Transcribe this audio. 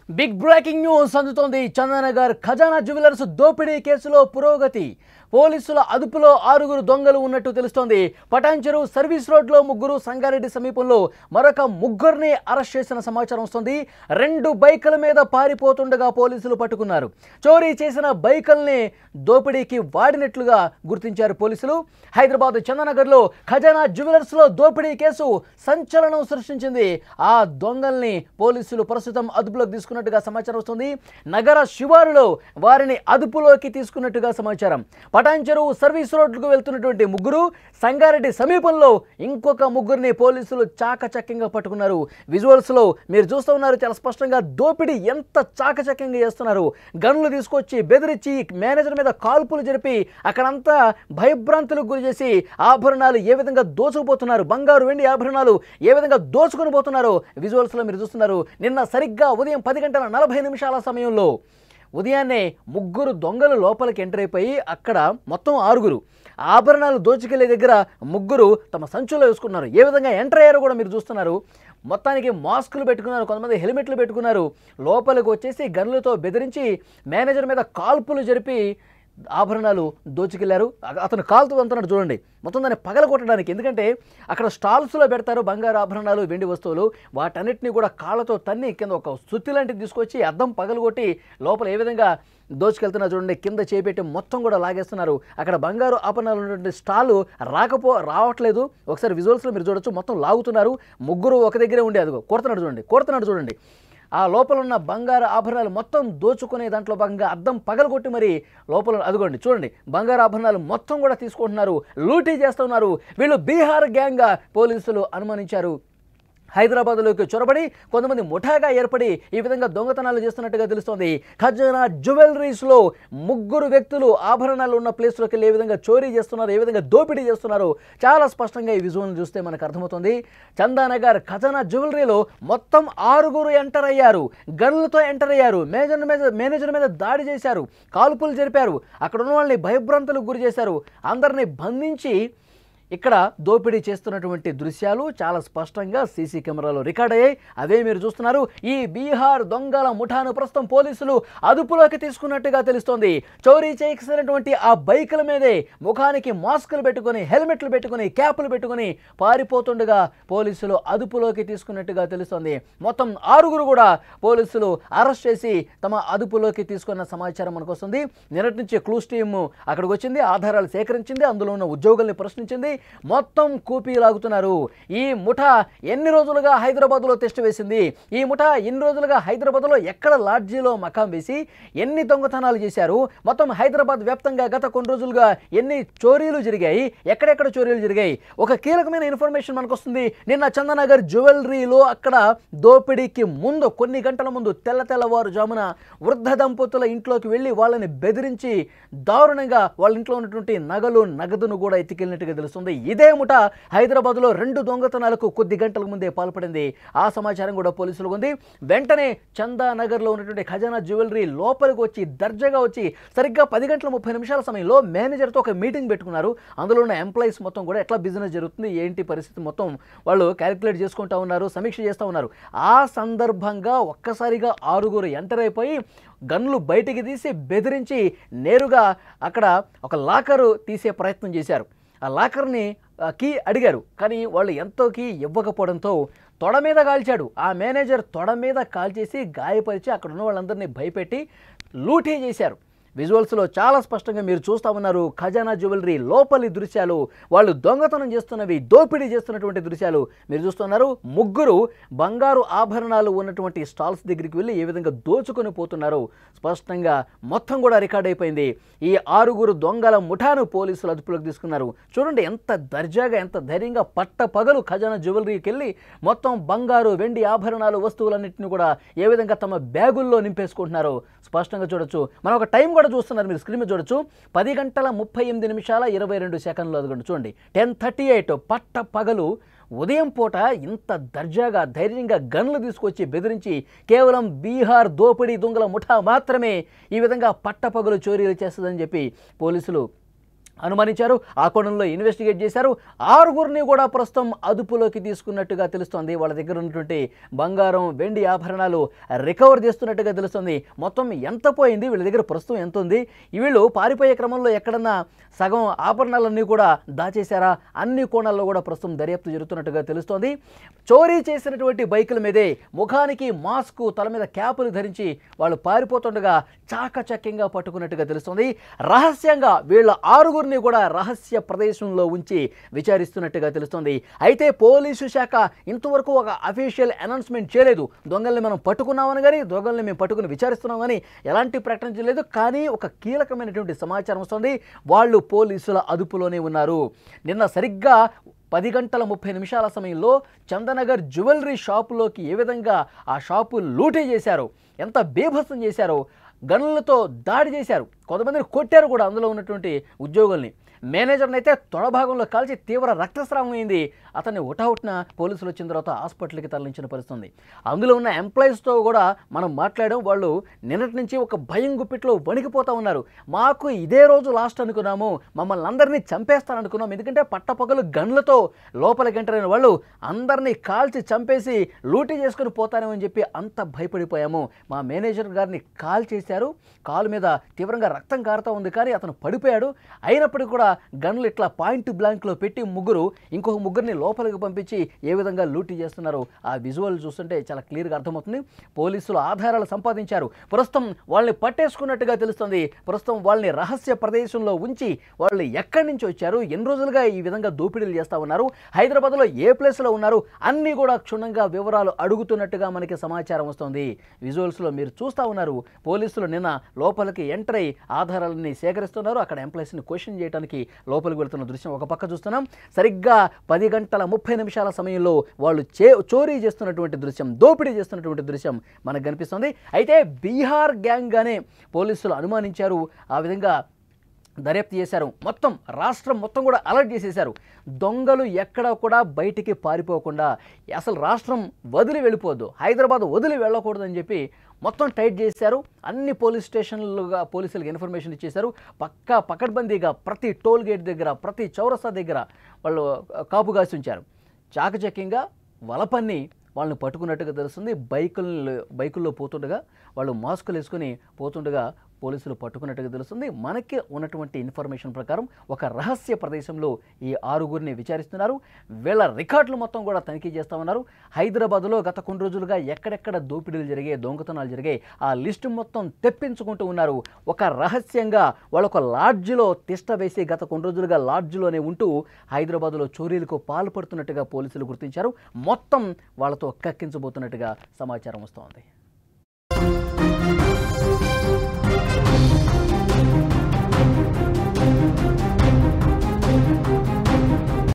Big breaking news అందుతోంది. చందానగర్ ఖజానా jewellers దోపిడీ కేసులో పురోగతి. పోలీసుల అదుపులో 6 దొంగలు ఉన్నట్టు తెలుస్తోంది. పటాన్చెరు సర్వీస్ రోడ్లో 3, సంగారెడ్డి సమీపంలో మరొక 3ని అరెస్ట్ చేసిన సమాచారం వస్తుంది. 2 బైకుల మీద పారిపోతుండగా పోలీసులు పట్టుకున్నారు. చోరీ చేసిన బైకుల్ని దోపిడీకి వాడినట్లుగా గుర్తించారు పోలీసులు. హైదరాబాద్ చందానగర్లో ఖజానా జ్యువెలర్స్లో దోపిడీ కేసు సంచలనం సృష్టించింది. ఆ దొంగల్ని పోలీసులు ప్రస్తుతం అదుపులోకి తీసుకున్నట్టుగా సమాచారం వస్తుంది. నగర శివారులో వారిని అదుపులోకి తీసుకున్నట్టుగా సమాచారం. పటాన్చెరు సర్వీస్ రోడ్లకు వెళ్తున్నటువంటి 3, సంగారెడ్డి సమీపంలో ఇంకొక 3ని పోలీసులు చాకచక్యంగా పట్టుకున్నారు. విజువల్స్లో మీరు చూస్తూ ఉన్నారు చాలా స్పష్టంగా దోపిడీ ఎంత చాకచక్యంగా చేస్తున్నారు. గన్లు తీసుకొచ్చి బెదిరించి మేనేజర్ మీద కాల్పులు జరిపి అక్కడంతా భయభ్రాంతులకు గురి చేసి ఆభరణాలు ఏ విధంగా దోచుకుపోతున్నారు, బంగారు వెండి ఆభరణాలు ఏ విధంగా దోచుకొని పోతున్నారో విజువల్స్లో మీరు చూస్తున్నారు. నిన్న సరిగ్గా ఉదయం 10:40 సమయంలో ఉదయాన్నే 3 దొంగలు లోపలికి ఎంటర్ అయిపోయి అక్కడ మొత్తం 6 ఆభరణాలు దోచుకెళ్లే దగ్గర 3 తమ సంచుల్లో వేసుకున్నారు. ఏ విధంగా ఎంటర్ అయ్యారో కూడా మీరు చూస్తున్నారు. మొత్తానికి మాస్కులు పెట్టుకున్నారు, కొంతమంది హెల్మెట్లు పెట్టుకున్నారు. లోపలికి వచ్చేసి గన్లతో బెదిరించి మేనేజర్ మీద కాల్పులు జరిపి ఆభరణాలు దోచుకెళ్లారు. అతను కాలుతూ అంటున్నాడు చూడండి, మొత్తం దాన్ని పగలగొట్టడానికి. ఎందుకంటే అక్కడ స్టాల్స్లో పెడతారు బంగారు ఆభరణాలు, వెండి వస్తువులు. వాటన్నిటిని కూడా కాళ్ళతో తన్ని కింద ఒక సుత్తి లాంటిది తీసుకొచ్చి అద్దం పగలగొట్టి లోపల ఏ విధంగా దోచుకెళ్తున్నారు చూడండి. కింద చేపెట్టి మొత్తం కూడా లాగేస్తున్నారు. అక్కడ బంగారు ఆభరణాలు ఉన్నటువంటి స్టాలు రావట్లేదు. ఒకసారి విజువల్స్లో మీరు చూడొచ్చు, మొత్తం లాగుతున్నారు. 3 ఒక దగ్గరే ఉండే అదిగో కొడుతున్నాడు చూడండి. ఆ లోపల ఉన్న బంగారు ఆభరణాలు మొత్తం దోచుకునే దాంట్లో భాగంగా అద్దం పగలగొట్టి మరి లోపల అదిగోండి చూడండి బంగారు ఆభరణాలు మొత్తం కూడా తీసుకుంటున్నారు, లూటీ చేస్తున్నారు. వీళ్ళు బీహార్ గ్యాంగ్గా పోలీసులు అనుమానించారు. హైదరాబాద్లోకి చొరబడి కొంతమంది ముఠాగా ఏర్పడి ఈ విధంగా దొంగతనాలు చేస్తున్నట్టుగా తెలుస్తోంది. ఖజానా జ్యువెలరీస్లో 3 వ్యక్తులు ఆభరణాలు ఉన్న ప్లేస్లోకి వెళ్ళి ఏ విధంగా చోరీ చేస్తున్నారు, ఏ విధంగా దోపిడీ చేస్తున్నారు చాలా స్పష్టంగా ఈ విజువల్ని చూస్తే మనకు అర్థమవుతుంది. చందానగర్ ఖజానా జ్యువెలరీలో మొత్తం 6 ఎంటర్ అయ్యారు. గన్లతో ఎంటర్ అయ్యారు. మేనేజర్ మీద దాడి చేశారు, కాల్పులు జరిపారు. అక్కడ ఉన్న వాళ్ళని భయభ్రాంతులకు గురి చేశారు. అందరినీ బంధించి ఇక్కడ దోపిడీ చేస్తున్నటువంటి దృశ్యాలు చాలా స్పష్టంగా సీసీ కెమెరాలో రికార్డ్ అయ్యాయి. అదే మీరు చూస్తున్నారు. ఈ బీహార్ దొంగల ముఠాను ప్రస్తుతం పోలీసులు అదుపులోకి తీసుకున్నట్టుగా తెలుస్తోంది. చోరీ చేసినటువంటి ఆ బైకుల మీదే ముఖానికి మాస్కులు పెట్టుకొని, హెల్మెట్లు పెట్టుకొని, క్యాపులు పెట్టుకొని పారిపోతుండగా పోలీసులు అదుపులోకి తీసుకున్నట్టుగా తెలుస్తోంది. మొత్తం 6 కూడా పోలీసులు అరెస్ట్ చేసి తమ అదుపులోకి తీసుకున్న సమాచారం మనకు వస్తుంది. నిన్నటి నుంచి క్లూస్ టీమ్ అక్కడికి వచ్చింది, ఆధారాలు సేకరించింది, అందులో ఉన్న ఉద్యోగుల్ని ప్రశ్నించింది. మొత్తం కూపీ లాగుతున్నారు. ఈ ముఠా ఎన్ని రోజులుగా హైదరాబాద్లో టెస్ట్ వేసింది, ఈ ముఠా ఎన్ని రోజులుగా హైదరాబాద్లో ఎక్కడ లాడ్జీలో మకాం వేసి ఎన్ని దొంగతనాలు చేశారు, మొత్తం హైదరాబాద్ వ్యాప్తంగా గత కొన్ని రోజులుగా ఎన్ని చోరీలు జరిగాయి, ఎక్కడెక్కడ చోరీలు జరిగాయి. ఒక కీలకమైన ఇన్ఫర్మేషన్ మనకు వస్తుంది. నిన్న చందానగర్ జ్యువెలరీలో అక్కడ దోపిడీకి ముందు కొన్ని గంటల ముందు తెల్లవారుజామున వృద్ధ దంపతుల ఇంట్లోకి వెళ్ళి వాళ్ళని బెదిరించి దారుణంగా వాళ్ళ ఇంట్లో ఉన్నటువంటి నగలు, నగదును కూడా ఎత్తుకెళ్ళినట్టుగా తెలుస్తుంది. ఇదే ముఠా హైదరాబాద్లో 2 దొంగతనాలకు కొద్ది గంటల ముందే పాల్పడింది. ఆ సమాచారం కూడా పోలీసులకు ఉంది. వెంటనే చందానగర్లో ఉన్నటువంటి ఖజానా జ్యువెలరీ లోపలికి వచ్చి దర్జాగా వచ్చి సరిగ్గా 10:30 సమయంలో మేనేజర్తో ఒక మీటింగ్ పెట్టుకున్నారు. అందులో ఉన్న ఎంప్లాయీస్ మొత్తం కూడా ఎట్లా బిజినెస్ జరుగుతుంది, ఏంటి పరిస్థితి మొత్తం వాళ్ళు క్యాలిక్యులేట్ చేసుకుంటూ ఉన్నారు, సమీక్ష చేస్తూ ఉన్నారు. ఆ సందర్భంగా ఒక్కసారిగా 6 ఎంటర్ అయిపోయి గన్లు బయటికి తీసి బెదిరించి నేరుగా అక్కడ ఒక లాకరు తీసే ప్రయత్నం చేశారు. ఆ లాకర్ని కీ అడిగారు, కానీ వాళ్ళు ఎంతో కీ ఇవ్వకపోవడంతో తొడ మీద కాల్చాడు. ఆ మేనేజర్ తొడ మీద కాల్చేసి గాయపరిచి అక్కడ ఉన్న వాళ్ళందరినీ భయపెట్టి లూటీ చేశారు. విజువల్స్లో చాలా స్పష్టంగా మీరు చూస్తూ ఉన్నారు. ఖజానా జ్యువెలరీ లోపలి దృశ్యాలు, వాళ్ళు దొంగతనం చేస్తున్నవి, దోపిడీ చేస్తున్నటువంటి దృశ్యాలు మీరు చూస్తున్నారు. 3 బంగారు ఆభరణాలు ఉన్నటువంటి స్టాల్స్ దగ్గరికి వెళ్ళి ఏ విధంగా దోచుకొని పోతున్నారో స్పష్టంగా మొత్తం కూడా రికార్డ్ అయిపోయింది. ఈ 6 దొంగల ముఠాను పోలీసులు అదుపులోకి తీసుకున్నారు. చూడండి ఎంత దర్జాగా, ఎంత ధైర్యంగా పగలు ఖజానా జ్యువెలరీకి వెళ్ళి మొత్తం బంగారు, వెండి ఆభరణాలు, వస్తువులన్నింటినీ కూడా ఏ విధంగా తమ బ్యాగుల్లో నింపేసుకుంటున్నారో స్పష్టంగా చూడొచ్చు. మనం ఒక టైం కూడా చూస్తున్నారు, మీరు స్క్రీన్ మీద చూడొచ్చు. 10:38:22 అదిగోండి చూడండి. 10:38 పగలు ఉదయం పూట ఇంత దర్జాగా, ధైర్యంగా గన్లు తీసుకొచ్చి బెదిరించి కేవలం బీహార్ దోపిడీ దొంగల ముఠా మాత్రమే ఈ విధంగా పట్టపగలు చోరీలు చేస్తుందని చెప్పి పోలీసులు అనుమానించారు. ఆ కోణంలో ఇన్వెస్టిగేట్ చేశారు. 6గురిని కూడా ప్రస్తుతం అదుపులోకి తీసుకున్నట్టుగా తెలుస్తోంది. వాళ్ళ దగ్గర ఉన్నటువంటి బంగారం, వెండి ఆభరణాలు రికవర్ చేస్తున్నట్టుగా తెలుస్తుంది. మొత్తం ఎంత పోయింది, వీళ్ళ దగ్గర ప్రస్తుతం ఎంత ఉంది, వీళ్ళు పారిపోయే క్రమంలో ఎక్కడన్నా సగం ఆభరణాలన్నీ కూడా దాచేశారా, అన్ని కోణాల్లో కూడా ప్రస్తుతం దర్యాప్తు జరుగుతున్నట్టుగా తెలుస్తోంది. చోరీ చేసినటువంటి బైకుల మీదే ముఖానికి మాస్క్, తల మీద క్యాపులు ధరించి వాళ్ళు పారిపోతుండగా చాకచక్యంగా పట్టుకున్నట్టుగా తెలుస్తోంది. రహస్యంగా వీళ్ళ 6గురిని కూడా రహస్య ప్రదేశంలో ఉంచి విచారిస్తున్నట్టుగా తెలుస్తోంది. అయితే పోలీసు శాఖ ఇంతవరకు ఒక అఫీషియల్ అనౌన్స్మెంట్ చేయలేదు. దొంగల్ని మనం పట్టుకున్నామని కానీ, దొంగల్ని మేము పట్టుకుని విచారిస్తున్నాం కానీ ఎలాంటి ప్రకటన చేయలేదు. కానీ ఒక కీలకమైనటువంటి సమాచారం వస్తుంది. వాళ్ళు పోలీసుల అదుపులోనే ఉన్నారు. నిన్న సరిగ్గా 10 గంటల 30 నిమిషాల సమయంలో చందనగర్ జ్యువెలరీ షాపులోకి ఏ విధంగా ఆ షాపు లూటీ చేశారో, ఎంత బీభత్సం చేశారో, గన్నులతో దాడి చేశారు, కొంతమందిని కొట్టారు కూడా అందులో ఉన్నటువంటి ఉద్యోగుల్ని. మేనేజర్ని అయితే తొడభాగంలో కాల్చి తీవ్ర రక్తస్రావం అయింది. అతన్ని ఉటావుట్న పోలీసులు వచ్చిన తర్వాత హాస్పిటల్కి తరలించిన పరిస్థితుంది. అందులో ఉన్న ఎంప్లాయీస్తో కూడా మనం మాట్లాడడం. వాళ్ళు నిన్నటి నుంచి ఒక భయం గుప్పిట్లో వణికిపోతూ ఉన్నారు. మాకు ఇదే రోజు లాస్ట్ అనుకున్నాము, మమ్మల్ని అందరినీ చంపేస్తారనుకున్నాం, ఎందుకంటే పట్టపగలు గన్లతో లోపలికి ఎంటర్ అయిన వాళ్ళు అందరినీ కాల్చి చంపేసి లూటీ చేసుకుని పోతారేమని చెప్పి అంత భయపడిపోయాము. మా మేనేజర్ గారిని కాల్ చేశారు, కాలు మీద తీవ్రంగా రక్తం కారుతూ ఉంది, కానీ అతను పడిపోయాడు. అయినప్పటికీ కూడా గన్లు ఇట్లా పాయింట్ బ్లాంక్లో పెట్టి ఇంకొక ముగ్గురిని లోపలికి పంపించి ఏ విధంగా లూటీ చేస్తున్నారు ఆ విజువల్ చూస్తుంటే చాలా క్లియర్గా అర్థమవుతుంది. పోలీసులు ఆధారాలు సంపాదించారు. ప్రస్తుతం వాళ్ళని పట్టేసుకున్నట్టుగా తెలుస్తుంది. ప్రస్తుతం వాళ్ళని రహస్య ప్రదేశంలో ఉంచి వాళ్ళు ఎక్కడి నుంచి వచ్చారు, ఎన్ని రోజులుగా ఈ విధంగా దోపిడీలు చేస్తూ ఉన్నారు, హైదరాబాద్లో ఏ ప్లేస్లో ఉన్నారు, అన్నీ కూడా క్షుణ్ణంగా వివరాలు అడుగుతున్నట్టుగా మనకి సమాచారం వస్తుంది. విజువల్స్లో మీరు చూస్తూ ఉన్నారు. పోలీసులు నిన్న లోపలికి ఎంటర్ అయ్యి ఆధారాలన్నీ సేకరిస్తున్నారు. అక్కడ ఎంప్లాయీస్ని క్వశ్చన్ చేయడానికి లోపలికి వెళ్తున్న దృశ్యం ఒక పక్క చూస్తున్నాం. సరిగ్గా 10 గంటల 30 నిమిషాల సమయంలో వాళ్ళు చోరీ చేస్తున్నటువంటి దృశ్యం, దోపిడీ చేస్తున్నటువంటి దృశ్యం మనకు కనిపిస్తుంది. అయితే బీహార్ గ్యాంగ్గానే పోలీసులు అనుమానించారు. ఆ విధంగా దర్యాప్తు చేశారు. మొత్తం రాష్ట్రం మొత్తం కూడా అలర్ట్ చేసేశారు. దొంగలు ఎక్కడ కూడా బయటికి పారిపోకుండా, అసలు రాష్ట్రం వదిలి వెళ్ళిపోవద్దు, హైదరాబాద్ వదిలి వెళ్ళకూడదని చెప్పి మొత్తం టైట్ చేశారు. అన్ని పోలీస్ స్టేషన్లుగా పోలీసులకు ఇన్ఫర్మేషన్ ఇచ్చేశారు. పకడ్బందీగా ప్రతి టోల్ గేట్ దగ్గర, ప్రతి చౌరస్తా దగ్గర వాళ్ళు కాపు కాసి ఉంచారు. చాకచక్యంగా వలపన్ని వాళ్ళని పట్టుకున్నట్టుగా తెలుస్తుంది. బైకుల్లో పోతుండగా వాళ్ళు మాస్కులు వేసుకొని పోతుండగా పోలీసులు పట్టుకున్నట్టుగా తెలుస్తుంది. మనకి ఉన్నటువంటి ఇన్ఫర్మేషన్ ప్రకారం ఒక రహస్య ప్రదేశంలో ఈ 6గురిని విచారిస్తున్నారు. వీళ్ళ రికార్డులు మొత్తం కూడా తనిఖీ చేస్తూ ఉన్నారు. హైదరాబాద్లో గత కొన్ని రోజులుగా ఎక్కడెక్కడ దోపిడీలు జరిగాయి, దొంగతనాలు జరిగాయి, ఆ లిస్టు మొత్తం తెప్పించుకుంటూ ఉన్నారు. ఒక రహస్యంగా వాళ్ళొక లాడ్జిలో తిష్ట వేసి గత కొన్ని రోజులుగా లాడ్జిలోనే ఉంటూ హైదరాబాద్లో చోరీలకు పాల్పడుతున్నట్టుగా పోలీసులు గుర్తించారు. మొత్తం వాళ్ళతో కక్కించబోతున్నట్టుగా సమాచారం వస్తోంది.